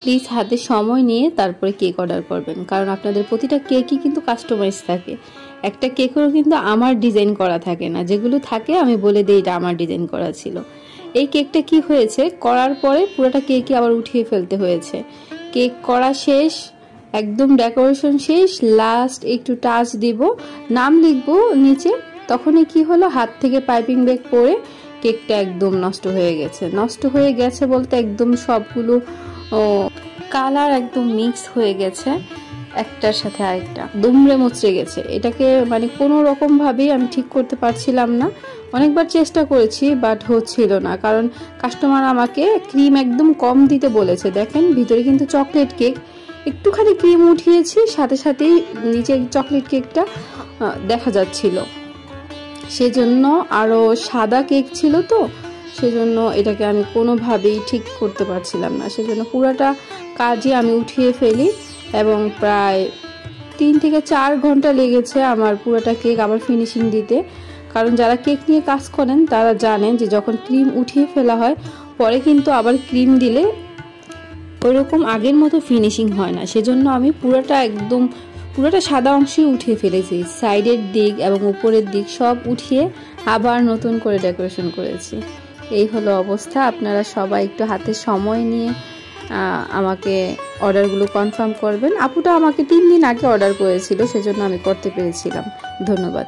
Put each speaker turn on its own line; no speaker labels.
Please হাতে সময় নিয়ে তারপরে কেক অর্ডার করবেন, কারণ আপনাদের প্রতিটা কেকই কিন্তু কাস্টমাইজ থাকে। একটা কেকেরও কিন্তু আমার ডিজাইন করা থাকে না, যেগুলো থাকে আমি বলে দিই এটা আমার ডিজাইন করা ছিল। এই কেকটা কি হয়েছে, করার পরে পুরোটা কেকই আবার উঠিয়ে ফেলতে হয়েছে। কেক করা শেষ, একদম ডেকোরেশন শেষ, লাস্ট একটু টাচ দিব, নাম লিখবো নিচে, তখনই কি হলো, হাত থেকে পাইপিং ব্যাগ পরে কেকটা একদম নষ্ট হয়ে গেছে। নষ্ট হয়ে গেছে বলতে একদম সবগুলো কালার একদম মিক্স হয়ে গেছে, একটার সাথে আরেকটা দুমড়ে মুচড়ে গেছে। এটাকে মানে কোনো রকম ভাবেই আমি ঠিক করতে পারছিলাম না। অনেকবার চেষ্টা করেছি বাট হচ্ছিল না, কারণ কাস্টমার আমাকে ক্রিম একদম কম দিতে বলেছে। দেখেন ভিতরে কিন্তু চকলেট কেক, একটুখানি ক্রিম উঠিয়েছি, সাথে সাথেই নিচে চকলেট কেকটা দেখা যাচ্ছিল। সেজন্য আরও সাদা কেক ছিল তো, সেজন্য এটাকে আমি কোনোভাবেই ঠিক করতে পারছিলাম না। সেজন্য পুরাটা কাজই আমি উঠিয়ে ফেলি এবং প্রায় 3 থেকে 4 ঘন্টা লেগেছে আমার পুরাটা কেক আবার ফিনিশিং দিতে। কারণ যারা কেক নিয়ে কাজ করেন তারা জানেন যে যখন ক্রিম উঠিয়ে ফেলা হয় পরে কিন্তু আবার ক্রিম দিলে ওইরকম আগের মতো ফিনিশিং হয় না। সেজন্য আমি পুরোটা সাদা অংশই উঠিয়ে ফেলেছি, সাইডের দিক এবং উপরের দিক সব উঠিয়ে আবার নতুন করে ডেকোরেশন করেছি। এই হলো অবস্থা। আপনারা সবাই একটু হাতে সময় নিয়ে আমাকে অর্ডারগুলো কনফার্ম করবেন। আপুটা আমাকে 3 দিন আগে অর্ডার করেছিল, সেজন্য আমি করতে পেরেছিলাম। ধন্যবাদ।